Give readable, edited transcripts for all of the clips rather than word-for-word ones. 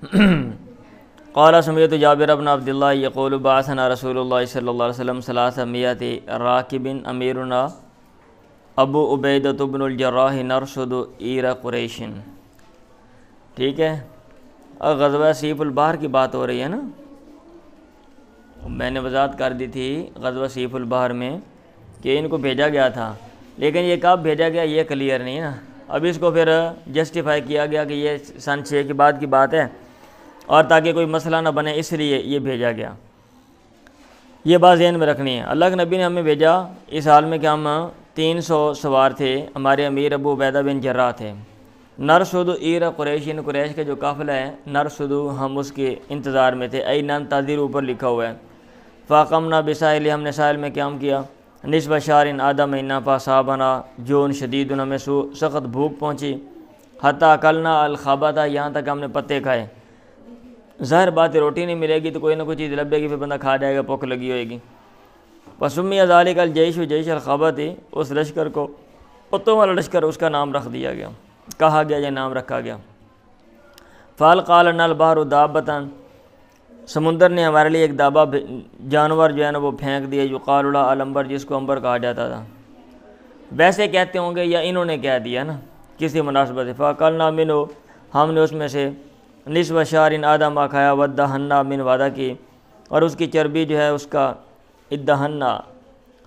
قال سمعت جابر بن عبد الله يقول بعثنا رسول الله صلى الله عليه وسلم 300 راكب اميرنا ابو عبیدۃ بن الجراح نرشد عیر قریش. ٹھیک ہے، غزوہ سیف البحر کی بات ہو رہی ہے نا. میں نے وضاحت کر دی تھی غزوہ سیف البحر میں کہ ان کو بھیجا گیا تھا، لیکن یہ کب بھیجا گیا یہ کلیئر نہیں ہے نا. اب اس کو پھر جسٹیفائی کیا گیا کہ یہ سن 6 کے بعد کی بات ہے، اور تاکہ کوئی مسئلہ نہ بنے اس لیے یہ بھیجا گیا. یہ بات ذہن میں رکھنی ہے. اللہ کے نبی نے ہمیں بھیجا اس حال میں کہ ہم 300 سوار تھے، ہمارے امیر ابو عبیدہ بن جراح تھے. نرشد عیر قریش، ان قریش کا جو قافلہ ہے، نرشد ہم اس کے انتظار میں تھے. اے نن تاذیر اوپر لکھا ہوا ہے. فاقمنا بساحل، ہم نے ساحل میں قیام کیا. نصف شہر آدھا مہینہ. فاصابنا جون شدید، ہمیں سخت بھوک پہنچی. حتی اکلنا الخبث، یہاں تک ہم نے پتے کھائے. ظاہر بات ہے روٹی نہیں ملے گی تو کوئی نہ کوئی چیز لبے گی، پھر بندہ کھا جائے گا، بھوک لگی ہوئے گی. وسمی ذالک الجیش جیش الخبث، اس لشکر کو، پتوں والا لشکر، اس کا نام رکھ دیا گیا، کہا گیا، یہ نام رکھا گیا. فالقى لنا البحر دابۃ، سمندر نے ہمارے لیے ایک دابہ جانور جو ہے نا وہ پھینک دیا. یقال له العنبر، جس کو عنبر کہا جاتا تھا. ویسے کہتے ہوں گے یا انہوں نے کہہ دیا نا کسی مناسبت سے. فاکلنا منه، ہم نے اس میں سے نصف شہر آدھا ماہ کھایا. ودہنا من، وعدہ کی، اور اس کی چربی جو ہے اس کا ادہنا،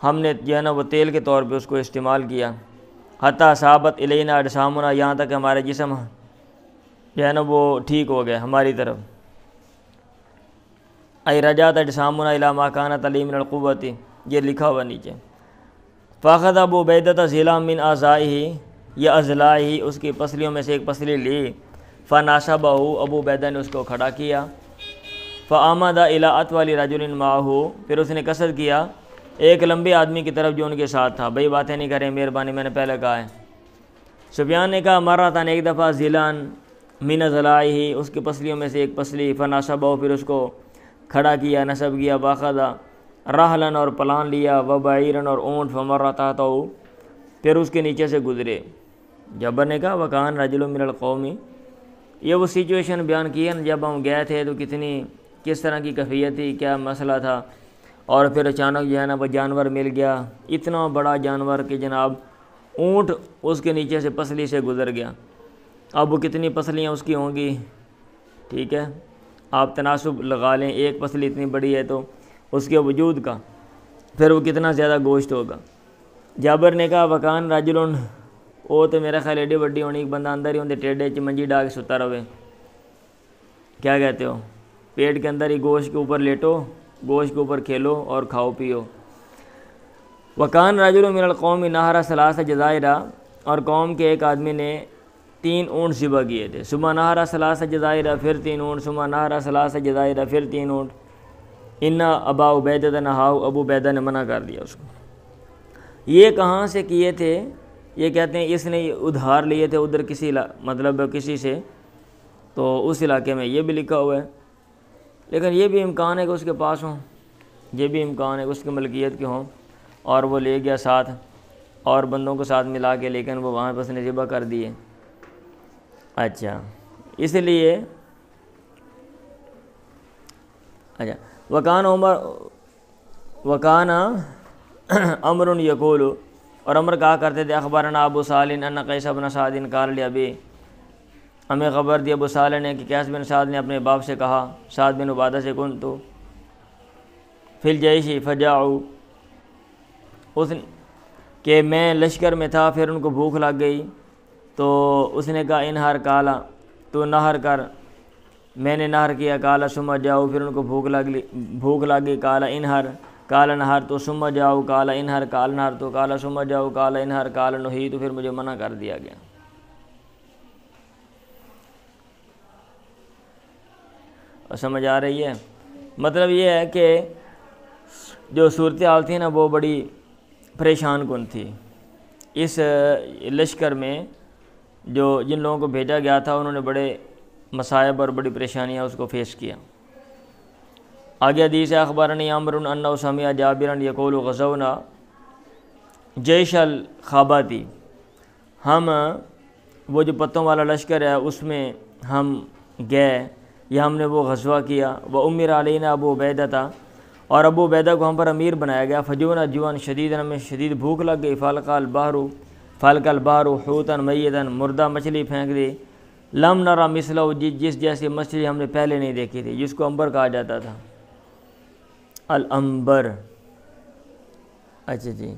ہم نے جو ہے نا وہ تیل کے طور پہ اس کو استعمال کیا. حتی صابت الینا اجسامنا، یہاں تک ہمارے جسم جو ہے نا وہ ٹھیک ہو گئے ہماری طرف. ای رجعت اجسامنا الی ما کانت علیہ من القوۃ، یہ لکھا ہوا نیچے. فاخذ ابو عبیدۃ ضلع من اعضائہ، یا اضلاعہ، اس کی پسلیوں میں سے ایک پسلی لی. فناصبہ، ابو عبیدہ نے اس کو کھڑا کیا. فآمد الی اطول رجل معہ، پھر اس نے قصد کیا ایک لمبے آدمی کی طرف جو ان کے ساتھ تھا. بھائی باتیں نہیں کریں، مہربانی، میں نے پہلے کہا ہے. سفیان نے کہا مرتان، ایک دفعہ، ضلعن من اضلاعہ، اس کی پسلیوں میں سے ایک پسلی. فناصبہ، پھر اس کو کھڑا کیا، نصب کیا. باخذا رحلن، اور پلان لیا. وبعیرن، اور اونٹ. فمر تحتہ، پھر اس کے نیچے سے گزرے. جابر نے کہا وکان رجل من القوم، یہ وہ سچویشن بیان کی ہے نا جب ہم گئے تھے تو کس طرح کی کیفیت تھی، کیا مسئلہ تھا. اور پھر اچانک جو ہے نا وہ جانور مل گیا، اتنا بڑا جانور کہ جناب اونٹ اس کے نیچے سے پسلی سے گزر گیا. اب وہ کتنی پسلیاں اس کی ہوں گی، ٹھیک ہے، آپ تناسب لگا لیں. ایک پسلی اتنی بڑی ہے تو اس کے وجود کا پھر وہ کتنا زیادہ گوشت ہوگا. جابر نے کہا وکان رجلن، وہ تو میرا خیال ایڈی وڈی ہونی، ایک بندہ اندر ہی ہوندے ٹیڈے چ منجی ڈا کے ستا رہے. کیا کہتے ہو، پیٹ کے اندر ہی گوشت کے اوپر لیٹو، گوشت کے اوپر کھیلو اور کھاؤ پیو. وکان رجل من القوم نہر ثلاث جزائر، اور قوم کے ایک آدمی نے 3 اونٹ ذبح کیے تھے. ثم نہر ثلاث جزائر، پھر 3 اونٹ. ثم نہر ثلاث جزائر، پھر 3 اونٹ. ان ابا عبیدہ نہاؤ، ابو عبیدہ نے منع کر دیا اس کو. یہ کہاں سے کیے تھے؟ یہ کہتے ہیں اس نے ادھار لیے تھے ادھر کسی مطلب کسی سے، تو اس علاقے میں. یہ بھی لکھا ہوا ہے، لیکن یہ بھی امکان ہے کہ اس کے پاس ہوں، یہ بھی امکان ہے کہ اس کی ملکیت کے ہوں اور وہ لے گیا ساتھ اور بندوں کو ساتھ ملا کے، لیکن وہ وہاں پہ نے ذبح کر دیے. اچھا، اس لیے اچھا وکان امر یقول، اور عمر کہا کرتے تھے اخبارنا ابو صالح ان قیس بن سعد قال لابی، ہمیں خبر دی ابو صالح نے کہ قیس بن سعد نے اپنے باپ سے کہا، سعد بن عبادہ سے، کنت فی الجیش فجاعوا، اس کہ میں لشکر میں تھا پھر ان کو بھوک لگ گئی تو اس نے کہا انہر کالا، تو نہر کر. میں نے نہر کیا. کالا ثم جاؤ، پھر ان کو بھوک لگ گئی. کالا انہر، کالا نہر، تو ثم جاؤ. کالا انہر، کالا نہر، تو کالا ثم جاؤ. کالا انہر، کالا نہی، تو پھر مجھے منع کر دیا گیا. اور سمجھ آ رہی ہے؟ مطلب یہ ہے کہ جو صورتحال تھی نا وہ بڑی پریشان کن تھی. اس لشکر میں جن لوگوں کو بھیجا گیا تھا انہوں نے بڑے مصائب اور بڑی پریشانیاں اس کو فیس کیا. آگے حدیث ہے اخبارنی عمرو انہ سمع جابرا یقول غزونا جیش الخاباتی، ہم وہ جو پتوں والا لشکر ہے اس میں ہم گئے. یہ ہم نے وہ غزوہ کیا. وہ امیر علینا ابو عبیدہ تھا, اور ابو عبیدہ کو ہم پر امیر بنایا گیا. فجونا جوان شدید, ہمیں شدید بھوک لگ گئی. فالق البحر حوتا میتا, مردہ مچھلی پھینک دی. لم نرا مثلہ, جس جیسی مچھلی ہم نے پہلے نہیں دیکھی تھی, جس کو امبر کہا جاتا تھا. الامبر, اچھا جی,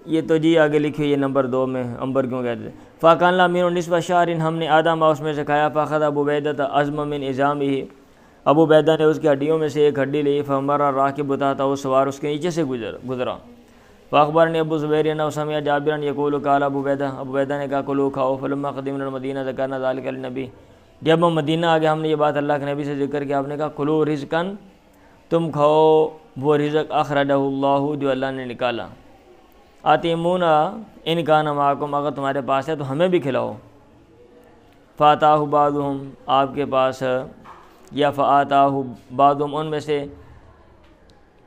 یہ تو جی آگے لکھی یہ نمبر 2 میں امبر کیوں کہتے ہیں. فاقان لا مین نصف شہر, ہم نے آدھا ماہ اس میں سے کھایا. فاخذ ابو عبیدہ عظم من عظامہ, ابو عبیدہ نے اس کی ہڈیوں میں سے ایک ہڈی لی. فمر راکب بتاتا, وہ سوار اس کے نیچے سے گزرا. فاخبرنی ابو زبیر انہ سمع جابرا یقول, قال ابو عبیدہ نے کہا کلوا کھاؤ. فلما قدمنا المدینہ ذکرنا ذلک للنبی, جب ہم مدینہ آ گئے ہم نے یہ بات اللہ کے نبی سے ذکر کیا. آپ نے کہا کلوا رزقن, تم کھاؤ وہ رزق اخرجہ اللہ, جو اللہ نے نکالا. آتیمونا ان کان معکم, اگر تمہارے پاس ہے تو ہمیں بھی کھلاؤ. فاتاہ بعضہم, آپ کے پاس, یا فآتاہ بعضہم, ان میں سے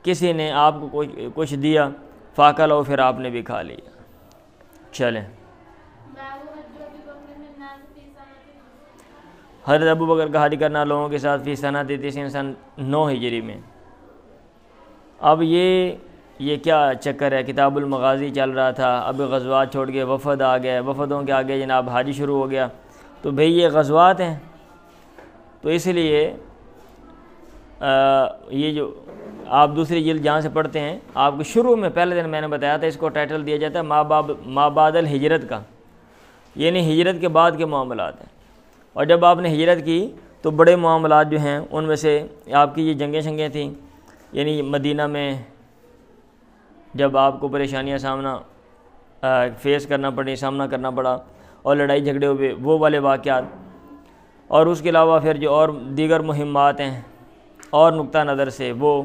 کسی نے آپ کو کچھ دیا. فاکلوا, پھر آپ نے بھی کھا لیا. چلیں, حضرت ابو بکر کا حج کرنا لوگوں کے ساتھ فی سنۃ 30 سن 9 ہجری میں. اب یہ کیا چکر ہے, کتاب المغازی چل رہا تھا, اب غزوات چھوڑ کے وفد آ گئے, وفدوں کے آگے جناب حج شروع ہو گیا. تو بھئی یہ غزوات ہیں, تو اس لیے یہ جو آپ دوسری جلد جہاں سے پڑھتے ہیں, آپ کو شروع میں پہلے دن میں نے بتایا تھا, اس کو ٹائٹل دیا جاتا ہے ما بعد الہجرت کا, یعنی ہجرت کے بعد کے معاملات ہیں. اور جب آپ نے ہجرت کی تو بڑے معاملات جو ہیں ان میں سے آپ کی یہ جنگیں شنگیں تھیں, یعنی مدینہ میں جب آپ کو پریشانیاں فیس کرنا پڑی, سامنا کرنا پڑا, اور لڑائی جھگڑے ہوئے, وہ والے واقعات. اور اس کے علاوہ پھر جو اور دیگر مہمات ہیں اور نقطہ نظر سے وہ,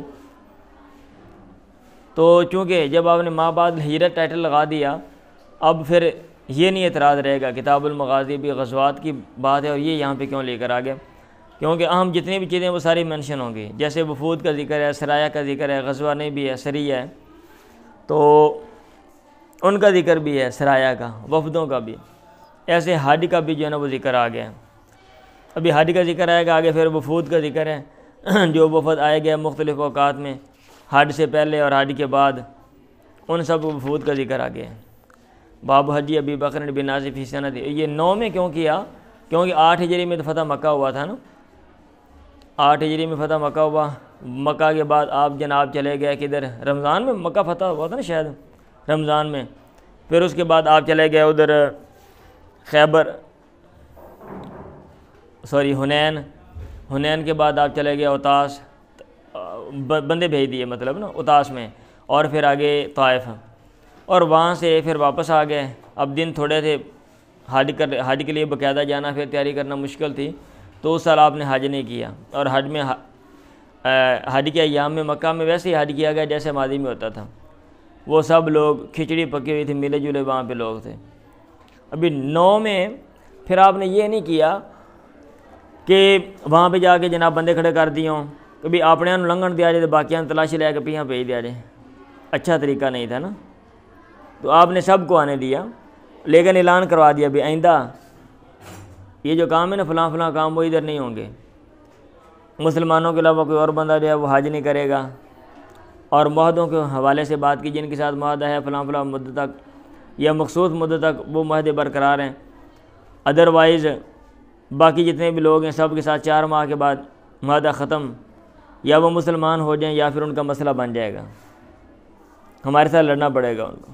تو چونکہ جب آپ نے ما بعد الہجرت ٹائٹل لگا دیا, اب پھر یہ نہیں اعتراض رہے گا, کتاب المغازی بھی غزوات کی بات ہے اور یہ یہاں پہ کیوں لے کر آ گیا, کیونکہ اہم جتنی بھی چیزیں وہ ساری مینشن ہوں گی. جیسے وفود کا ذکر ہے, سرایہ کا ذکر ہے, غزوہ نہیں بھی ہے, سریہ ہے, تو ان کا ذکر بھی ہے, سرایہ کا, وفدوں کا بھی. ایسے حج کا بھی جو ہے نا وہ ذکر آ گیا. ابھی حج کا ذکر آئے گا, آگے پھر وفود کا ذکر ہے, جو وفد آئے گئے مختلف اوقات میں, حج سے پہلے اور حج کے بعد, ان سب وفود کا ذکر آ گیا. باب حجی ابی بکر بن ناصر فی سنۃ, یہ 9 میں کیوں کیا, کیونکہ 8 ہجری میں تو فتح مکہ ہوا تھا نا, 8 ہجری میں فتح مکہ ہوا. مکہ کے بعد آپ جناب چلے گئے کدھر, رمضان میں مکہ فتح ہوا تھا نا شاید, رمضان میں. پھر اس کے بعد آپ چلے گئے ادھر خیبر, ہنین کے بعد آپ چلے گئے اوتاس, بندے بھیج دیے مطلب نا اوتاس میں, اور پھر آگے طائف, اور وہاں سے پھر واپس آ گئے. اب دن تھوڑے تھے, حج کے لیے باقاعدہ جانا, پھر تیاری کرنا مشکل تھی, تو اس سال آپ نے حج نہیں کیا. اور حج کے ایام میں مکہ میں ویسے ہی حج کیا گیا جیسے ماضی میں ہوتا تھا. وہ سب لوگ کھچڑی پکی ہوئی تھی, ملے جلے وہاں پہ لوگ تھے. ابھی 9 میں پھر آپ نے یہ نہیں کیا کہ وہاں پہ جا کے جناب بندے کھڑے کر دیے ہوں, کبھی اپنے لنگن دیا جائے, باقیان تلاشی لے کے پیاں بھیج دیا جائے, اچھا طریقہ نہیں تھا نا. تو آپ نے سب کو آنے دیا, لیکن اعلان کروا دیا بھی آئندہ یہ جو کام ہے نا فلاں فلاں کام, وہ ادھر نہیں ہوں گے. مسلمانوں کے علاوہ کوئی اور بندہ جو ہے وہ حج نہیں کرے گا. اور معاہدوں کے حوالے سے بات کی, جن کے ساتھ معاہدہ ہے فلاں فلاں مدت تک یا مخصوص مدت تک, وہ معاہدے برقرار ہیں. ادروائز باقی جتنے بھی لوگ ہیں سب کے ساتھ 4 ماہ کے بعد معاہدہ ختم, یا وہ مسلمان ہو جائیں یا پھر ان کا مسئلہ بن جائے گا, ہمارے ساتھ لڑنا پڑے گا ان کو.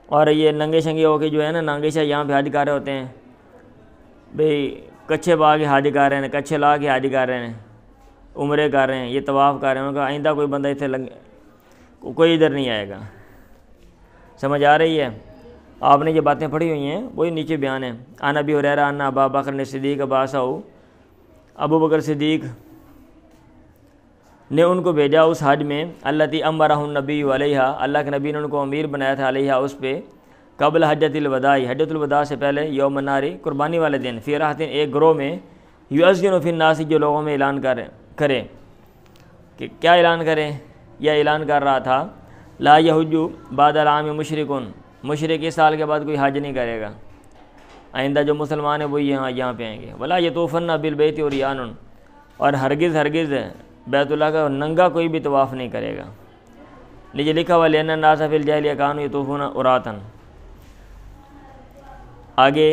اور یہ ننگے شنگے ہو کے جو ہے نا, ننگے شاہ یہاں پہ حج کر رہے ہوتے ہیں بھئی, کچھے پا کے حج کر رہے ہیں, کچھے لا کے حج کر رہے ہیں, عمرے کر رہے ہیں, یہ طواف کر رہے ہیں. ان کا آئندہ کوئی بندہ اتنے کوئی ادھر نہیں آئے گا. سمجھ آ رہی ہے؟ آپ نے یہ باتیں پڑھی ہوئی ہیں, وہی نیچے بیان ہے. عن ابی ہریرہ ان ابا بکر صدیق بعثہ, ابو بکر صدیق نے ان کو بھیجا اس حج میں, التی امرہ النبی علیہ, اللہ کے نبی نے ان کو امیر بنایا تھا, علیہ اس پہ, قبل حجۃ الوداع, حجۃ الوداع سے پہلے, یوم الناری قربانی والے دن, فی راحتن ایک گروہ میں, یؤذن فی الناس جو لوگوں میں اعلان کرے کہ کیا اعلان کرے, یا اعلان کر رہا تھا, لا یحج بعد العام مشرکن, مشرک اس سال کے بعد کوئی حج نہیں کرے گا. آئندہ جو مسلمان ہیں وہ یہاں پہ آئیں گے. ولا یطوفن بالبیت عریان، اور ہرگز بیت اللہ کا ننگا کوئی بھی طواف نہیں کرے گا. لیجیے لکھا ہوا لأن الناس فی الجاہلیہ کانوا یطوفون عراۃ. آگے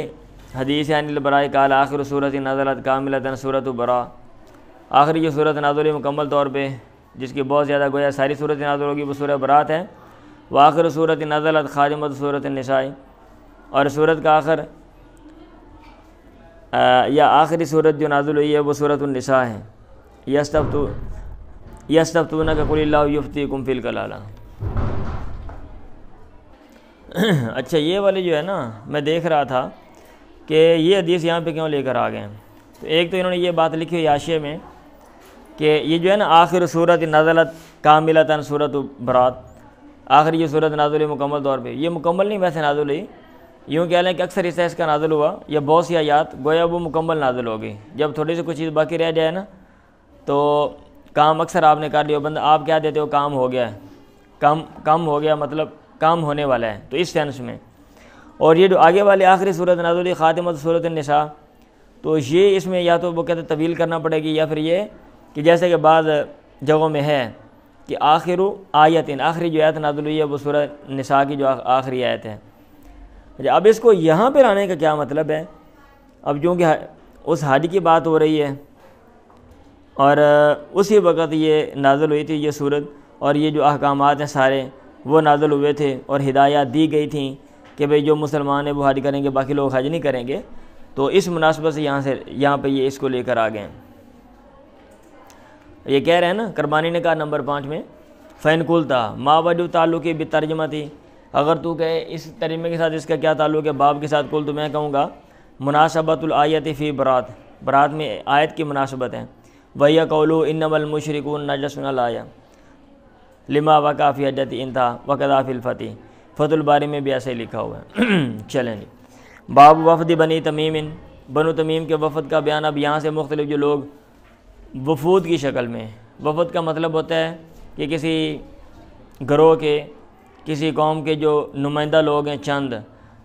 حدیث عن البراء قال آخر سورۃ نزلت کاملۃ سورۃ براء. آخری جو صورت نازل ہوئی مکمل طور پہ، جس کی بہت زیادہ گویا ساری صورت نازل ہوگی، وہ سورہ برات ہے. وآخر صورت نزلت خاتمۃ صورت النساء، اور صورت کا آخر یا آخری صورت جو نازل ہوئی ہے وہ صورت النساء ہے. یستفتونک قل اللہ یفتیکم فی الکلالہ. اچھا یہ والی جو ہے نا، میں دیکھ رہا تھا کہ یہ حدیث یہاں پہ کیوں لے کر آ گئے ہیں. تو ایک تو انہوں نے یہ بات لکھی ہوئی حاشیے میں کہ یہ جو ہے نا آخر صورت نزلت کاملۃ صورت برات، آخری جو صورت نازل ہوئی مکمل طور پہ، یہ مکمل نہیں ویسے نازل ہوئی. یوں کہہ لیں کہ اکثر حصہ اس کا نازل ہوا یا بہت سی آیات گویا وہ مکمل نازل ہو گئی. جب تھوڑی سی کچھ چیز باقی رہ جائے نا تو کام اکثر آپ نے کر لیا. بندہ آپ کیا دیتے ہو، کام ہو گیا ہے، کم ہو گیا، مطلب کام ہونے والا ہے، تو اس سینس میں. اور یہ جو آگے والی آخری صورت نازل ہوئی خاتمۃ صورت النساء، تو یہ اس میں یا تو وہ کہتے طویل کرنا پڑے گی، یا پھر یہ کہ جیسے کہ بعض جگہوں میں ہے کہ آخر آیت، آخری جو آیت نازل ہوئی ہے وہ سورہ نساء کی جو آخری آیت ہے. اب اس کو یہاں پہ لانے کا کیا مطلب ہے؟ اب چونکہ اس حج کی بات ہو رہی ہے اور اسی وقت یہ نازل ہوئی تھی یہ صورت، اور یہ جو احکامات ہیں سارے وہ نازل ہوئے تھے، اور ہدایات دی گئی تھیں کہ بھئی جو مسلمان ہیں وہ حج کریں گے، باقی لوگ حج نہیں کریں گے. تو اس مناسبت سے یہاں پہ یہ اس کو لے کر آ گئے. یہ کہہ رہے ہیں نا، کربانی نے کہا نمبر 5 میں فَإِن قُلْتَ مَا وَجْهُ تَعَلُّقِ بِالتَّرْجَمَةِ، اگر تو کہے اس ترجمے کے ساتھ اس کا کیا تعلق ہے باب کے ساتھ، قل تو میں کہوں گا مناسبۃ الآیت فی برات، برات میں آیت کی مناسبت ہے. وَهِيَ قَوْلُهُ إِنَّمَا الْمُشْرِكُونَ نَجَسٌ الآیہ لما وقع فی حجۃ انتہا وقضا فی الفتح. فتح الباری میں بھی ایسے ہی لکھا ہوا ہے. چلیں جی، باب وفد بنی تمیم، بنو تمیم کے وفد کا بیان. اب یہاں سے مختلف جو لوگ وفود کی شکل میں، وفد کا مطلب ہوتا ہے کہ کسی گروہ کے، کسی قوم کے جو نمائندہ لوگ ہیں چند،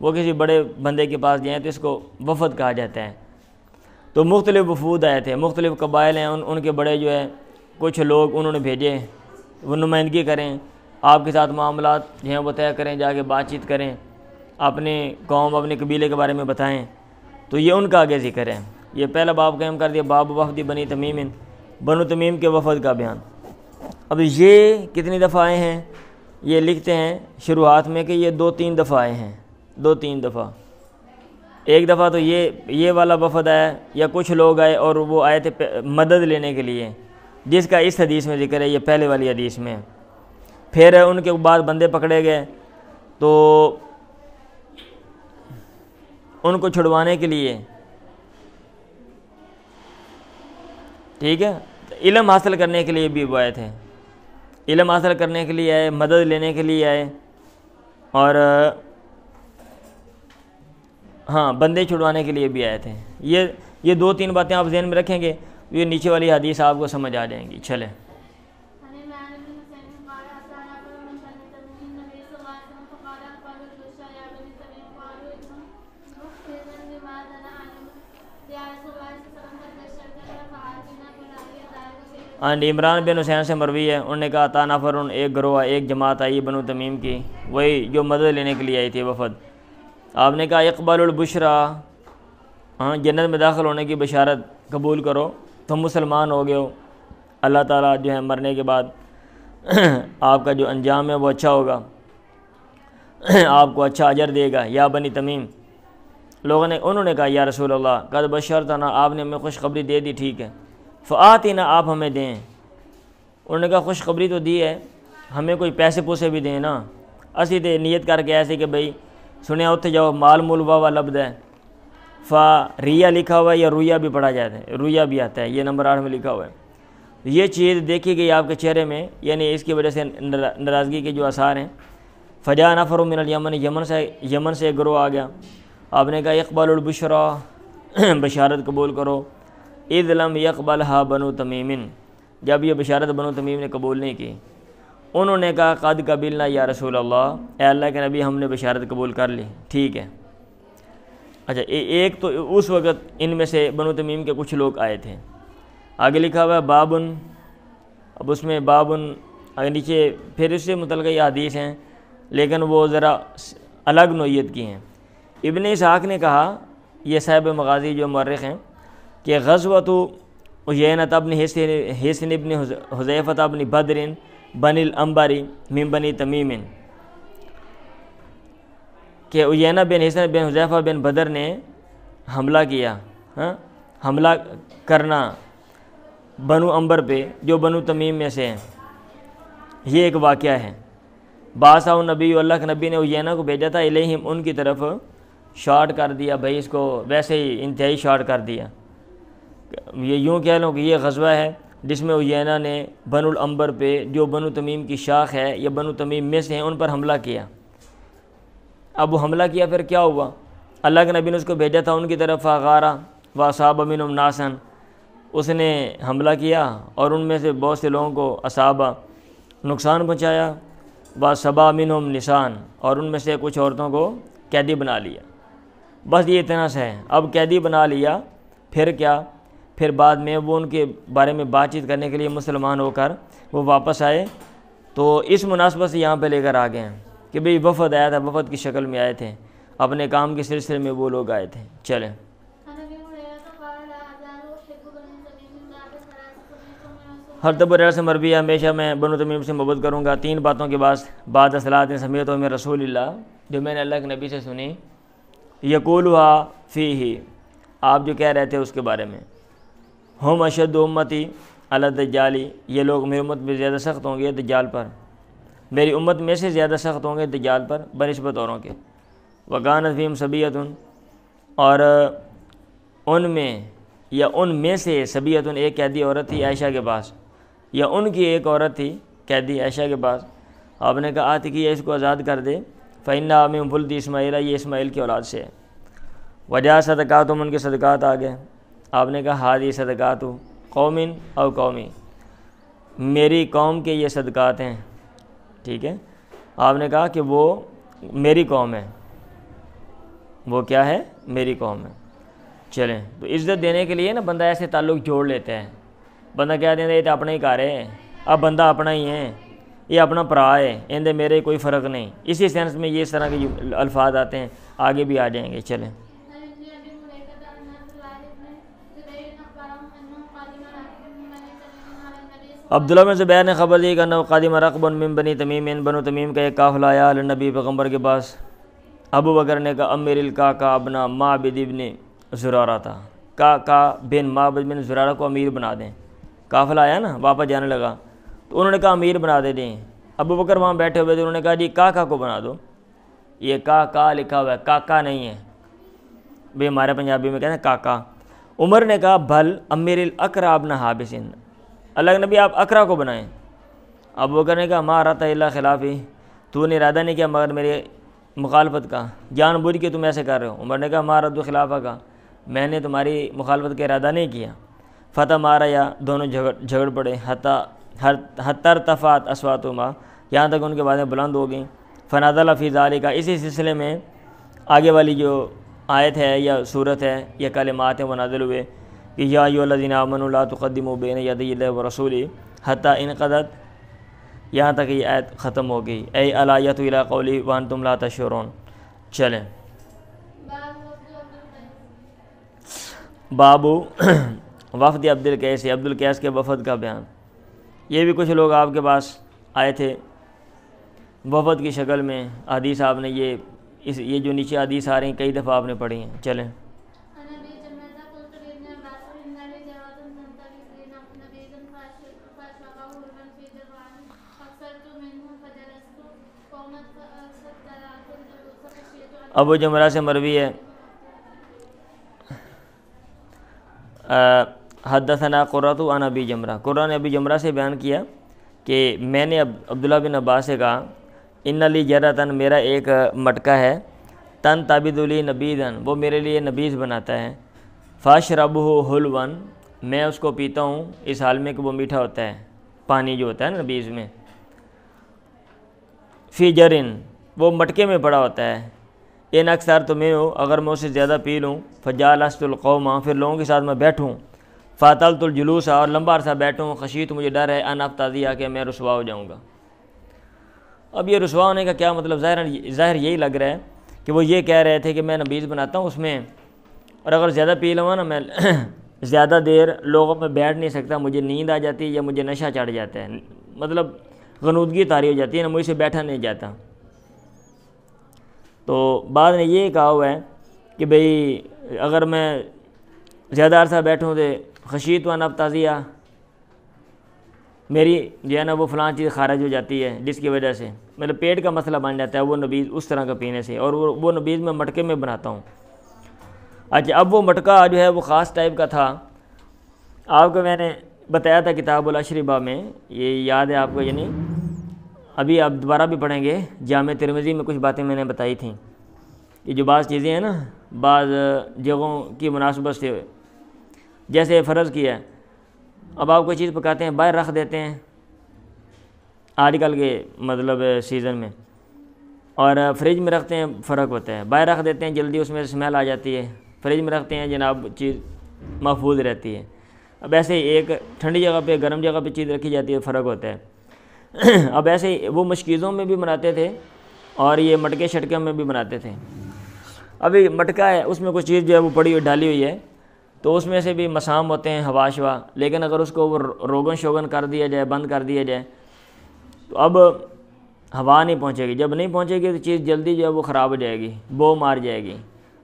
وہ کسی بڑے بندے کے پاس جائیں تو اس کو وفد کہا جاتا ہے. تو مختلف وفود آئے تھے، مختلف قبائل ہیں، ان کے بڑے جو ہے کچھ لوگ انہوں نے بھیجے، وہ نمائندگی کریں، آپ کے ساتھ معاملات جو ہیں وہ طے کریں، جا کے بات چیت کریں، اپنے قوم اپنے قبیلے کے بارے میں بتائیں. تو یہ ان کا آگے ذکر ہے. یہ پہلا باب قائم کر دیا، باب وفد بنی تمیم، بنو تمیم کے وفد کا بیان. اب یہ کتنی دفعہ آئے ہیں؟ یہ لکھتے ہیں شروعات میں کہ یہ 2-3 دفعہ آئے ہیں، 2-3 دفعہ. ایک دفعہ تو یہ والا وفد آیا، یا کچھ لوگ آئے اور وہ آئے تھے مدد لینے کے لیے، جس کا اس حدیث میں ذکر ہے، یہ پہلے والی حدیث میں. پھر ان کے بعد بندے پکڑے گئے تو ان کو چھڑوانے کے لیے، ٹھیک ہے، علم حاصل کرنے کے لیے بھی وہ آئے تھے، علم حاصل کرنے کے لیے آئے، مدد لینے کے لیے آئے، اور ہاں بندے چھڑوانے کے لیے بھی آئے تھے. یہ 2-3 باتیں آپ ذہن میں رکھیں گے، یہ نیچے والی حدیث آپ کو سمجھ آ جائیں گی. چلیں، عمران بن حسین سے مروی ہے، انہوں نے کہا تا نفرن، ایک گروہ، ایک جماعت آئی بنو تمیم کی، وہی جو مدد لینے کے لیے آئی تھی وفد. آپ نے کہا اقبال البشرا، ہاں جنت میں داخل ہونے کی بشارت قبول کرو، تم مسلمان ہو گئے ہو، اللہ تعالیٰ جو ہے مرنے کے بعد آپ کا جو انجام ہے وہ اچھا ہوگا، آپ کو اچھا اجر دے گا. یا بنی تمیم، انہوں نے کہا یا رسول اللہ قد بشرتنا، آپ نے ہمیں خوشخبری دے دی، ٹھیک ہے، فآتنا، آپ ہمیں دیں. انہوں نے کہا خوشخبری تو دی ہے، ہمیں کوئی پیسے پوسے بھی دیں نا. اسی تے نیت کر کے ایسے کہ بھئی سنیا اتھے جاؤ، مال مول واہ لفظ ہے، ریا لکھا ہوا ہے، یا رویا بھی پڑھا جاتا ہے، رویا بھی آتا ہے، یہ نمبر 8 میں لکھا ہوا ہے. یہ چیز دیکھی گئی آپ کے چہرے میں، یعنی اس کی وجہ سے ناراضگی کے جو آثار ہیں. فجاء نفر من الیمن، یمن سے ایک گروہ آ گیا. آپ نے کہا اقبال البشرا، بشارت قبول کرو. اذ لم یقبلها بنو تمیم، جب یہ بشارت بنو تمیم نے قبول نہیں کی. انہوں نے کہا قد قبلنا یا رسول اللہ، اے اللہ کے نبی ہم نے بشارت قبول کر لی، ٹھیک ہے. اچھا ایک تو اس وقت ان میں سے بنو تمیم کے کچھ لوگ آئے تھے. آگے لکھا ہوا ہے بابن، اب اس میں بابن نیچے پھر اس سے متعلقہ یہ حدیث ہیں لیکن وہ ذرا الگ نوعیت کی ہیں. ابن اسحاق نے کہا، یہ صاحب مغازی جو مورخ ہیں، کہ غزوۃ عیینۃ ابن حصن ابن حذیفہ ابن بدر بن العنبری من بنی تمیم، کہ عیینہ بن حصن بن حذیفہ بن بدر نے حملہ کیا، حملہ کرنا بنو عنبر پہ جو بنو تمیم میں سے ہیں. یہ ایک واقعہ ہے. باسا نبی، اللہ کے نبی نے عیینہ کو بھیجا تھا، الیہم ان کی طرف، شارٹ کر دیا بھائی، اس کو ویسے ہی انتہائی شارٹ کر دیا. یہ یوں کہہ لوں کہ یہ غزوہ ہے جس میں عیینہ نے بنو العنبر پہ جو بنو تمیم کی شاخ ہے یا بنو تمیم میں سے ہیں ان پر حملہ کیا. اب وہ حملہ کیا پھر کیا ہوا؟ اللہ کے نبی نے اس کو بھیجا تھا ان کی طرف، فغارہ واصاب منہم ناسا، اس نے حملہ کیا اور ان میں سے بہت سے لوگوں کو اصابہ نقصان پہنچایا، وصبا منہم نسان، اور ان میں سے کچھ عورتوں کو قیدی بنا لیا. بس یہ اتنا سا ہے. اب قیدی بنا لیا، پھر کیا؟ پھر بعد میں وہ ان کے بارے میں بات چیت کرنے کے لیے مسلمان ہو کر وہ واپس آئے. تو اس مناسبت سے یہاں پہ لے کر آ گئے ہیں کہ بھئی وفد آیا تھا، وفد کی شکل میں آئے تھے، اپنے کام کے سلسلے میں وہ لوگ آئے تھے. چلیں. ہر دبر سے مربی، ہمیشہ میں بنو تمیم سے محبت کروں گا. 3 باتوں کے بعد اصلاحات سمیت میں رسول اللہ، جو میں نے اللہ کے نبی سے سنی، یقولها فیہ، آپ جو کہہ رہے تھے اس کے بارے میں، ہم اشد امتی علی الدجال، یہ لوگ میری امت میں زیادہ سخت ہوں گے دجال پر، میری امت میں سے زیادہ سخت ہوں گے دجال پر بنسبت اوروں کے. وکانت فیہم صبیۃ، اور ان میں یا ان میں سے صبیۃ ایک قیدی عورت تھی عائشہ کے پاس، یا ان کی ایک عورت تھی قیدی عائشہ کے پاس. آپ نے کہا آتی کی اس کو آزاد کر دے، فإنہا من ولد اسماعیل، یہ اسماعیل کی اولاد سے ہے. وجہ صدقات، ان کے صدقات آ گئے. آپ نے کہا ہادی صدقات قوم او قومی، میری قوم کے یہ صدقات ہیں. ٹھیک ہے. آپ نے کہا کہ وہ میری قوم ہے. وہ کیا ہے؟ میری قوم ہے. چلیں. تو عزت دینے کے لیے نا بندہ ایسے تعلق جوڑ لیتا ہے. بندہ کہہ دینا یہ تو اپنا ہی کار ہے، اب بندہ اپنا ہی ہے، یہ اپنا پرا ہے، اندے میرے کوئی فرق نہیں. اسی سینس میں یہ اس طرح کے الفاظ آتے ہیں، آگے بھی آ جائیں گے. چلیں. عبداللہ بن زبیر نے خبر دی کہ انہ قادم رقب من بنی تمیم، بنو تمیم کا ایک قافلہ آیا نبی پیغمبر کے پاس. ابو بکر نے کہا امیر القعقاع ابن معبد ابن زرارہ تھا، قعقاع بن معبد بن زرارہ کو امیر بنا دیں. قافلہ آیا نا، واپس جانے لگا تو انہوں نے کہا امیر بنا دیں. ابو بکر وہاں بیٹھے ہوئے تھے، انہوں نے کہا جی قعقاع کو بنا دو. یہ قعقاع لکھا ہوا ہے، قعقاع نہیں ہے بھئی، ہمارے پنجابی میں کہتے ہیں قعقاع. عمر نے کہا بھل امیر الاقرع ابن حابس، اللہ کے نبی آپ اقرع کو بنائیں. ابو بکر نے کہا ما ارادت الا خلافی، تو نے ارادہ نہیں کیا مگر میرے مخالفت کا، جان بوجھ کے تم ایسے کر رہے ہو. عمر نے کہا ما اردت خلافہ کا، میں نے تمہاری مخالفت کا ارادہ نہیں کیا. فتح مارا، یا دونوں جھگڑ پڑے، حتی ارتفعت اصواتہما، یہاں تک ان کے باتیں بلند ہو گئیں. فنزل فی ذالک، اس سلسلے میں آگے والی جو آیت ہے یا صورت ہے یا کلمات ہیں وہ نازل ہوئے کہ یا ایھا الذین آمنوا لا تقدموا بین یدی اللہ ورسولہ حتی انقضت، یہاں تک یہ آیت ختم ہو گئی. اے الایۃ الی قولی وانتم لا تشعرون. چلیں. بابو وفد عبد القیس، عبد القیس کے وفد کا بیان. یہ بھی کچھ لوگ آپ کے پاس آئے تھے وفد کی شکل میں. حدیث آپ نے یہ جو نیچے حدیث آ رہی ہیں کئی دفعہ آپ نے پڑھی ہیں. چلیں. ابو جمرہ سے مروی ہے، حدثنا قرۃ عن ابی جمرہ، قرہ نے ابی جمرہ سے بیان کیا کہ میں نے عبداللہ بن عباس سے کہا ان لی جرتن، میرا ایک مٹکا ہے، تن تابد لی نبیذن، وہ میرے لیے نبیذ بناتا ہے. فاشربہ حلون، میں اس کو پیتا ہوں اس حال میں کہ وہ میٹھا ہوتا ہے، پانی جو ہوتا ہے نا نبیذ میں. فی جرن، وہ مٹکے میں پڑا ہوتا ہے، ان اکثر تو میں ہوں، اگر میں اسے زیادہ پی لوں، فجالست القوم، پھر لوگوں کے ساتھ میں بیٹھوں، فاطلت الجلوس، اور لمبا عرصہ بیٹھوں، خشیت، مجھے ڈر ہے، ان افتضیہ، کہ میں رسوا ہو جاؤں گا۔ اب یہ رسوا ہونے کا کیا مطلب؟ ظاہر یہی لگ رہا ہے کہ وہ یہ کہہ رہے تھے کہ میں نبیذ بناتا ہوں اس میں، اور اگر زیادہ پی لوں نا میں زیادہ دیر لوگوں میں بیٹھ نہیں سکتا، مجھے نیند آ جاتی ہے یا مجھے نشہ چڑھ جاتا ہے، مطلب غنودگی طاری ہو جاتی ہے نا، مجھ سے بیٹھا نہیں جاتا۔ تو بعد نے یہ کہا ہوا ہے کہ بھئی اگر میں زیادہ عرصہ بیٹھوں تو خشیت و نبتازیہ، میری جو ہے نا وہ فلاں چیز خارج ہو جاتی ہے، جس کی وجہ سے مطلب پیٹ کا مسئلہ بن جاتا ہے وہ نبیذ اس طرح کا پینے سے، اور وہ نبیذ میں مٹکے میں بناتا ہوں۔ اچھا، اب وہ مٹکا جو ہے وہ خاص ٹائپ کا تھا، آپ کو میں نے بتایا تھا کتاب الاشربہ میں، یہ یاد ہے آپ کو؟ یعنی ابھی آپ دوبارہ بھی پڑھیں گے، جامع ترمذی میں کچھ باتیں میں نے بتائی تھیں کہ جو بعض چیزیں ہیں نا بعض جگہوں کی مناسبت سے، جیسے فرض کیا ہے اب آپ کوئی چیز پکاتے ہیں باہر رکھ دیتے ہیں آج کل کے مطلب سیزن میں، اور فریج میں رکھتے ہیں فرق ہوتا ہے، باہر رکھ دیتے ہیں جلدی اس میں اسمیل آ جاتی ہے، فریج میں رکھتے ہیں جناب چیز محفوظ رہتی ہے۔ اب ایسے ہی ایک ٹھنڈی جگہ پہ گرم جگہ پہ چیز رکھی جاتی ہے، فرق ہوتا ہے۔ اب ایسے ہی وہ مشکیزوں میں بھی بناتے تھے اور یہ مٹکے شٹکے میں بھی بناتے تھے۔ ابھی مٹکا ہے اس میں کچھ چیز جو ہے وہ پڑی ہوئی ڈالی ہوئی ہے، تو اس میں سے بھی مسام ہوتے ہیں، ہوا شوا، لیکن اگر اس کو وہ روغن شوگن کر دیا جائے، بند کر دیا جائے، تو اب ہوا نہیں پہنچے گی، جب نہیں پہنچے گی تو چیز جلدی جو ہے وہ خراب ہو جائے گی، بو مار جائے گی۔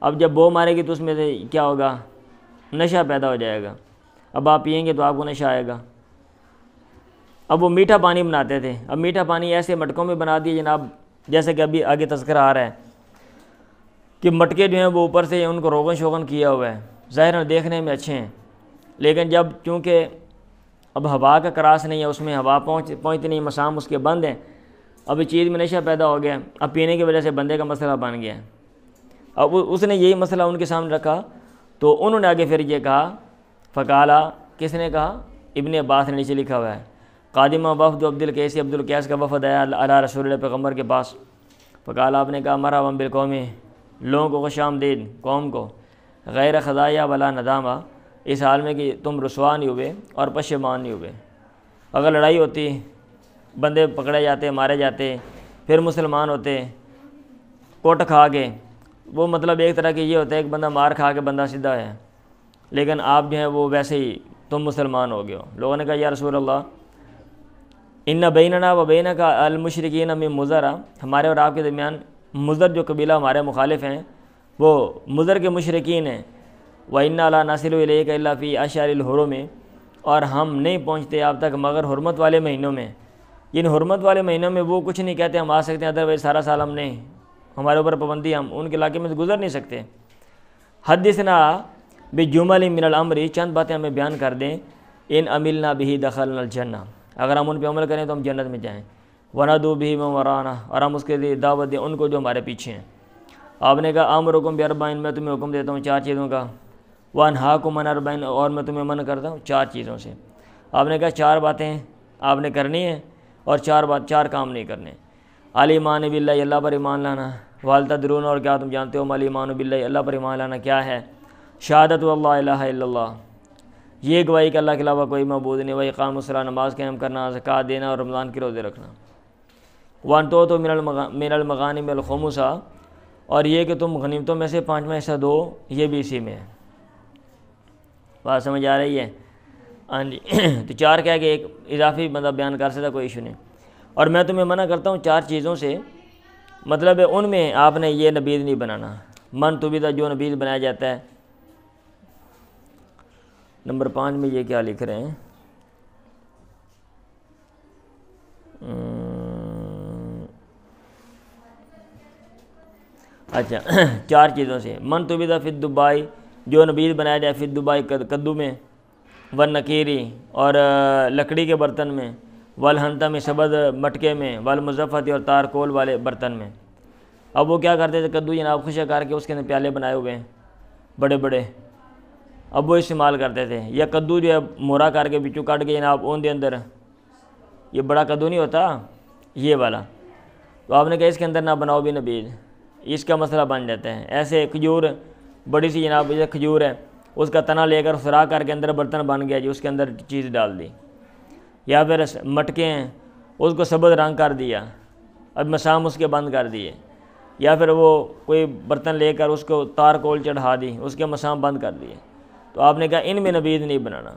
اب جب بو مارے گی تو اس میں سے کیا ہوگا؟ نشہ پیدا ہو جائے گا، اب آپ پئیں گے تو آپ کو نشہ آئے گا۔ اب وہ میٹھا پانی بناتے تھے، اب میٹھا پانی ایسے مٹکوں میں بنا دیے جناب، جیسے کہ ابھی آگے تذکرہ آ رہا ہے کہ مٹکے جو ہیں وہ اوپر سے ان کو روغن شوغن کیا ہوا ہے، ظاہر دیکھنے میں اچھے ہیں، لیکن جب چونکہ اب ہوا کا کراس نہیں ہے، اس میں ہوا پہنچتی نہیں، مسام اس کے بند ہیں، اب چیز میں نشہ پیدا ہو گیا، اب پینے کی وجہ سے بندے کا مسئلہ بن گیا۔ اب اس نے یہی مسئلہ ان کے سامنے رکھا تو انہوں نے آگے پھر یہ کہا، فقالا، کس نے کہا؟ ابن عباس نے، نیچے لکھا ہوا ہے، قادمہ وفد عبد القیس کا وفد آیا اللہ رسول اللہ پیغمبر کے پاس، فقالا، آپ نے کہا، مرحبا بالقوم، لوگوں کو خوش آمدید، قوم کو، غیر خزایہ ولا ندامہ، اس حال میں کہ تم رسوا نہیں ہوئے اور پشیمان نہیں ہوئے۔ اگر لڑائی ہوتی، بندے پکڑے جاتے، مارے جاتے، پھر مسلمان ہوتے کوٹ کھا کے، وہ مطلب ایک طرح کی یہ ہوتا ہے ایک بندہ مار کھا کے بندہ سیدھا ہے، لیکن آپ جو ہیں وہ ویسے ہی تم مسلمان ہو گئے ہو۔ لوگوں نے کہا، یا رسول اللہ، ان بیننا و بینک المشرکین من مضر، ہمارے اور آپ کے درمیان مضر جو قبیلہ ہمارے مخالف ہیں وہ مضر کے مشرکین ہیں، وَإِنَّا لَا نَصِلُ إِلَيْكَ إِلَّا فِي أَشْهُرِ الْحُرُمِ، اور ہم نہیں پہنچتے آپ تک مگر حرمت والے مہینوں میں، یعنی حرمت والے مہینوں میں وہ کچھ نہیں کہتے ہم آ سکتے ہیں، ادروائز سارا سال ہم نہیں، ہمارے اوپر پابندی، ہم ان کے علاقے میں گزر نہیں سکتے۔ حدثنا بجمل من الامر، چند باتیں ہمیں بیان کر دیں، ان عملنا به دخلنا الجنہ، اگر ہم ان پہ عمل کریں تو ہم جنت میں جائیں، وندعو به من ورانا، اور ہم اس کے لیے دعوت دیں ان کو جو ہمارے پیچھے ہیں۔ آپ نے کہا، امرکم باربعین، میں تمہیں حکم دیتا ہوں 4 چیزوں کا، وانہاکم عن اربعین، اور میں تمہیں منع کرتا ہوں 4 چیزوں سے۔ آپ نے کہا 4 باتیں آپ نے کرنی ہیں اور 4 کام نہیں کرنے۔ الایمان باللہ، اللہ پر ایمان لانا، وہل تدرون، اور کیا تم جانتے ہو، الایمان باللہ، اللہ پر ایمان لانا کیا ہے؟ شہادت اللہ الہ الا اللہ، یہ گواہی کہ اللہ کے علاوہ کوئی معبود نہیں، واقام الصلاۃ، نماز قائم کرنا، زکوٰۃ دینا اور رمضان کے روزے رکھنا، وان تو من المغانم الخمس، اور یہ کہ تم غنیمتوں میں سے 5واں حصہ دو، یہ بھی اسی میں ہے۔ بات سمجھ آ رہی ہے؟ ہاں جی۔ تو 4 کہہ کے ایک اضافی بندہ بیان کر سکتا، کوئی ایشو نہیں۔ اور میں تمہیں منع کرتا ہوں 4 چیزوں سے، مطلب ہے ان میں آپ نے یہ نبیذ نہیں بنانا، من تبیدہ، جو نبیذ بنایا جاتا ہے۔ نمبر 5 میں یہ کیا لکھ رہے ہیں؟ اچھا 4 چیزوں سے، من تبیدہ فی الدبائی، جو نبیذ بنایا جائے، فی الدبائی، کدو میں، والنکیری، اور لکڑی کے برتن میں، والحنطم، سبز مٹکے میں، والمزفت، اور تارکول والے برتن میں۔ اب وہ کیا کرتے تھے، کدو جناب خشک کر کے اس کے اندر پیالے بنائے ہوئے ہیں بڑے بڑے، اب وہ استعمال کرتے تھے، یا کدو جو ہے مورا کر کے بچوں کاٹ کے جناب اون دے اندر، یہ بڑا کدو نہیں ہوتا یہ والا، تو آپ نے کہا اس کے اندر نہ بناؤ بھی نبیذ، اس کا مسئلہ بن جاتا ہے۔ ایسے کھجور بڑی سی جناب جیسے کھجور ہے، اس کا تنا لے کر سراخ کر کے اندر برتن بن گیا جی، اس کے اندر چیز ڈال دی، یا پھر مٹکے ہیں اس کو سبز رنگ کر دیا، اب مسام اس کے بند کر دیے، یا پھر وہ کوئی برتن لے کر اس کو تار کول چڑھا دی، اس کے مسام بند کر دیے، تو آپ نے کہا ان میں نبیذ نہیں بنانا۔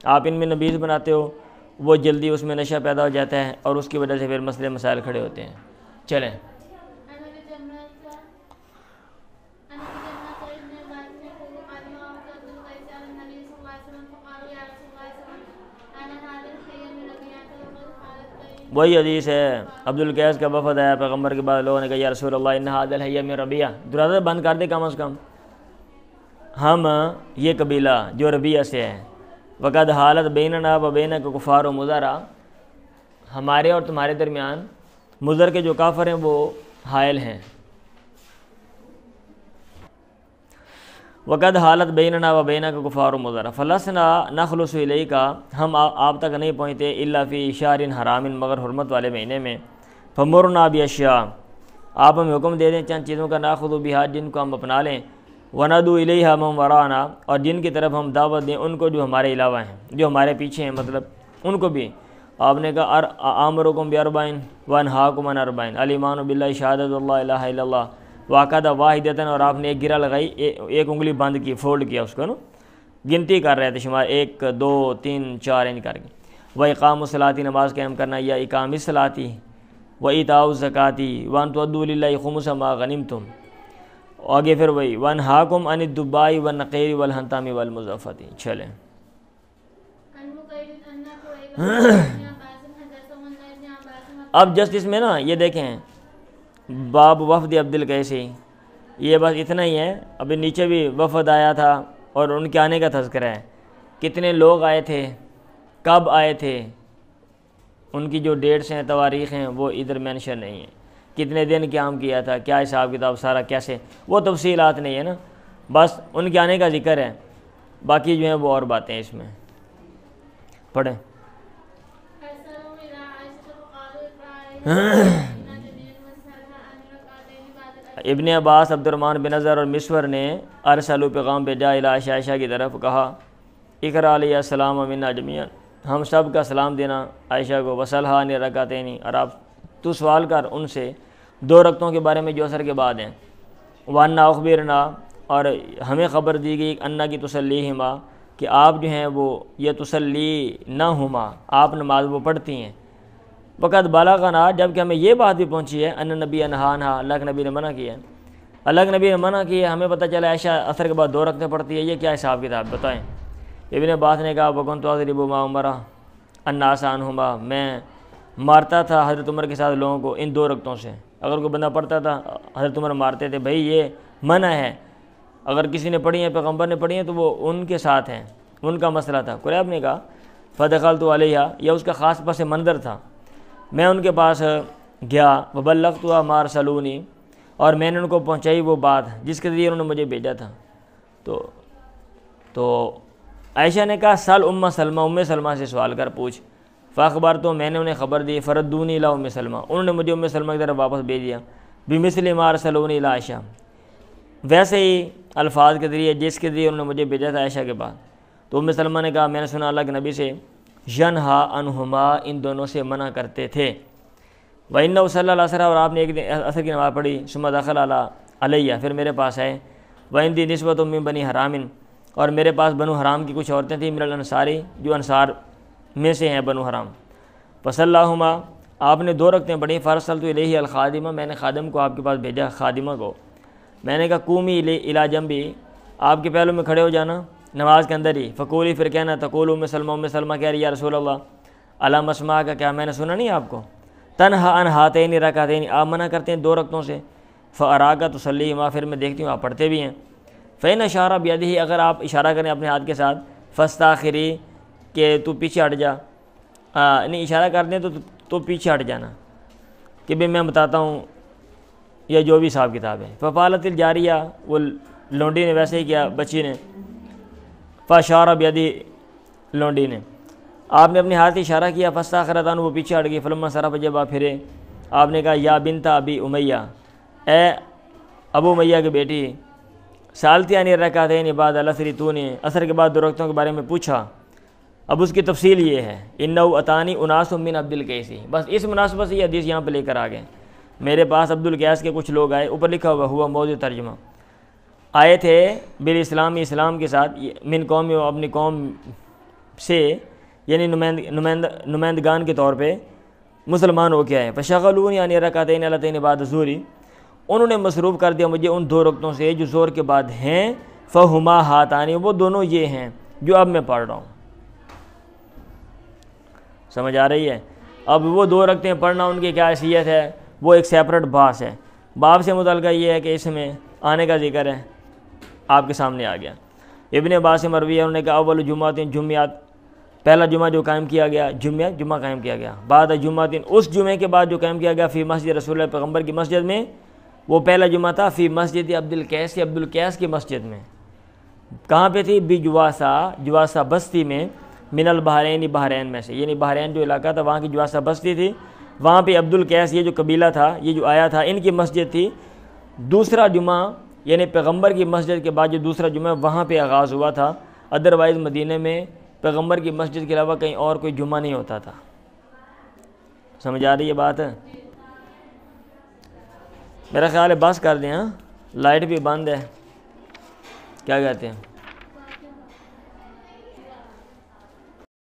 آپ ان میں نبیذ بناتے ہو وہ جلدی اس میں نشہ پیدا ہو جاتا ہے اور اس کی وجہ سے پھر مسئلے مسائل کھڑے ہوتے ہیں۔ چلیں وہی حدیث ہے، عبد القیس کا وفد آیا پیغمبر کے بعد، لوگوں نے کہا یا رسول اللہ ان ھذا الحی من ربیہ، دروازہ بند کر دے کم از کم، ہم یہ قبیلہ جو ربیہ سے ہے، وقد حالت بیننا و بینک کفار و مضرہ، ہمارے اور تمہارے درمیان مضر کے جو کافر ہیں وہ حائل ہیں، وقد حالت بیننا و بینک کفار و مضر فلسنا نخلص الیک، ہم آپ تک نہیں پہنچتے الا فی شہر حرام، مگر حرمت والے مہینے میں، فمرنا باشیاء، آپ ہمیں حکم دے دیں چند چیزوں کا، ناخذ بہا، جن کو ہم اپنا لیں، وندعو الیہا من وراءنا، اور جن کی طرف ہم دعوت دیں ان کو جو ہمارے علاوہ ہیں، جو ہمارے پیچھے ہیں، مطلب ان کو بھی۔ آپ نے کہا آمرکم باربعین وانہاکم عن اربعین، الایمان باللہ شہادۃ اللہ الہ الا اللہ وعقد واحدۃ، اور آپ نے ایک گرہ لگائی، ایک انگلی بند کی، فولڈ کیا اس کو نا، گنتی کر رہے تھے شمار 1 2 3 4 انج کر کے، واقام الصلاۃ، نماز قائم کرنا، یا اقام الصلاۃ، وایتاء الزکاۃ، وان تؤدوا للہ خمس ما غنمتم، آگے پھر وہی وانہاکم عن الدباء والنقیر والحنطام والمزفت۔ چلیں اب جسٹ اس میں نا یہ دیکھیں باب وفد عبد القیسی، یہ بس اتنا ہی ہے، ابھی نیچے بھی وفد آیا تھا اور ان کے آنے کا تذکرہ ہے، کتنے لوگ آئے تھے، کب آئے تھے، ان کی جو ڈیٹس ہیں، تواریخ ہیں، وہ ادھر مینشن نہیں ہے، کتنے دن قیام کیا تھا، کیا حساب کتاب سارا کیسے، وہ تفصیلات نہیں ہے نا، بس ان کے آنے کا ذکر ہے، باقی جو ہیں وہ اور باتیں ہیں اس میں۔ پڑھیں ابن عباس، عبد الرحمن بن نظر اور مسور نے ارسلوا پیغام بھیجا الی عائشہ کی طرف، کہا اقرا علیہ السلام منا جمیعا، ہم سب کا سلام دینا عائشہ کو، وصلھا ان رکعتین، اور آپ تو سوال کر ان سے 2 رکعتوں کے بارے میں جو عصر کے بعد ہیں، وانا اخبرنا، اور ہمیں خبر دی گئی انا کی تسلیہما، کہ آپ جو ہیں وہ یہ تسلی نہ ہما، آپ نماز وہ پڑھتی ہیں، وقت بلغنا، جب کہ ہمیں یہ بات بھی پہنچی ہے ان نبی نہانا، اللہ کے نبی نے منع کیا ہے، اللہ کے نبی نے منع کیا ہے، ہمیں پتہ چلا عائشہ عصر کے بعد 2 رکعتیں پڑھتی ہے، یہ کیا حساب کتاب بتائیں۔ ابن عباس نے کہا وکنت اضرب ما عمر الناس عنہما، میں مارتا تھا حضرت عمر کے ساتھ لوگوں کو ان 2 رکعتوں سے، اگر کوئی بندہ پڑھتا تھا حضرت عمر مارتے تھے، بھائی یہ منع ہے، اگر کسی نے پڑھی ہیں، پیغمبر نے پڑھی ہیں، تو وہ ان کے ساتھ ہیں، ان کا مسئلہ تھا۔ قریب نے کہا فدخلت علیہ، یہ اس کا خاص پس منظر تھا، میں ان کے پاس گیا، وبلغتها ما ارسلونی، اور میں نے ان کو پہنچائی وہ بات جس کے ذریعے انہوں نے مجھے بھیجا تھا۔ تو عائشہ نے کہا سل ام سلمہ سے سوال کر پوچھ، فاخبر تو میں نے انہیں خبر دی، فردونی الی ام سلمہ، انہوں نے مجھے ام سلمہ کی طرف واپس بھیج دیا، بمثل ما ارسلونی الی عائشہ، ویسے ہی الفاظ کے ذریعے جس کے ذریعے انہوں نے مجھے بھیجا تھا عائشہ کے بعد۔ تو ام سلمہ نے کہا میں نے سنا اللہ کے نبی سے ینہا عنہما، ان دونوں سے منع کرتے تھے، وَإِنَّهُ صلی اللہ علیہ وسلم، اور آپ نے ایک دن عصر کی نماز پڑھی، ثم دخل علیہ، پھر میرے پاس آئے، وَعِنْدِي نِسْوَةٌ مِّن بنی حرام، اور میرے پاس بنو حرام کی کچھ عورتیں تھیں، من الانصاری، جو انصار میں سے ہیں بنو حرام، فصلاہما، آپ نے 2 رکعتیں پڑھی، فارسلت الیہ الخادمہ، میں نے خادم کو آپ کے پاس بھیجا، خادمہ کو، میں نے کہا قومی الی جنبی، آپ کے پہلو میں کھڑے ہو جانا نماز کے اندر ہی، فقولی، پھر کہنا تقول ام سلمہ کہہ رہی یا رسول اللہ علام اسماء کا، کیا میں نے سنا نہیں آپ کو، تنہا عن ہاتین رکعتین، آپ منع کرتے ہیں 2 رکعتوں سے، فاراک تصلیہما، پھر میں دیکھتی ہوں آپ پڑھتے بھی ہیں، فین اشارہ بیدہ، اگر آپ اشارہ کریں اپنے ہاتھ کے ساتھ، فاستاخری، کہ تو پیچھے ہٹ جا، نہیں اشارہ کر دیں تو پیچھے ہٹ جانا، کہ بھئی میں بتاتا ہوں، یا جو بھی حساب کتاب ہے، فقالت الجاریہ، وہ لونڈی نے ویسے ہی کیا، بچی نے، فاشارہ بیدی، لونڈی نے، آپ نے اپنے ہاتھ سے اشارہ کیا، فاستاخرت عنہ، وہ پیچھے ہٹ گئی، فلما انصرف، جب آپ پھرے، آپ نے کہا یا بنت ابی امیہ، اے ابو امیہ کی بیٹی، سالتی عنی رکعتین بعد العصر، تو نے عصر کے بعد 2 رکعتوں کے بارے میں پوچھا. اب اس کی تفصیل یہ ہے، انہ اتانی اناس من عبد القیس، بس اس مناسبت سے یہ حدیث یہاں پہ لے کر آ گئے. میرے پاس عبد القیس کے کچھ لوگ آئے، اوپر لکھا ہوا موضوع ترجمہ، آئے تھے بالاسلامی، اسلام کے ساتھ، من قوم، اپنی قوم سے، یعنی نمائندگان کے طور پہ مسلمان ہو کے آئے. فشغلونی یعنی رکعتین اللتین بعد الظہر، انہوں نے مصروف کر دیا مجھے ان 2 رکعتوں سے جو ظہر کے بعد ہیں. فہما ہاتانی، وہ دونوں یہ ہیں جو اب میں پڑھ رہا ہوں. سمجھ آ رہی ہے؟ اب وہ 2 رکعتیں پڑھنا ان کی کیا حیثیت ہے، وہ ایک سیپریٹ باس ہے. باب سے متعلقہ یہ ہے کہ اس میں آنے کا ذکر ہے، آپ کے سامنے آ گیا. ابن عباس سے مروی ہے، انہوں نے کہا اول جمعۃ، جمعات، پہلا جمعہ جو قائم کیا گیا، جمعہ قائم کیا گیا. بعد جمعۃ، اس جمعے کے بعد جو قائم کیا گیا، فی مسجد رسول اللہ، پیغمبر کی مسجد میں، وہ پہلا جمعہ تھا فی مسجد عبد القیس، عبد القیس کی مسجد میں. کہاں پہ تھی؟ جواسہ بستی میں، من البحرین، بحرین میں سے، یعنی بحرین جو علاقہ تھا وہاں کی جواسہ بستی تھی، وہاں پہ عبد القیس یہ جو قبیلہ تھا، یہ جو آیا تھا، ان کی مسجد تھی. دوسرا جمعہ یعنی پیغمبر کی مسجد کے بعد جو دوسرا جمعہ وہاں پہ آغاز ہوا تھا. ادروائز مدینہ میں پیغمبر کی مسجد کے علاوہ کہیں اور کوئی جمعہ نہیں ہوتا تھا. سمجھ آ رہی ہے بات؟ میرا خیال ہے بس کر دیں. ہاں، لائٹ بھی بند ہے، کیا کہتے ہیں؟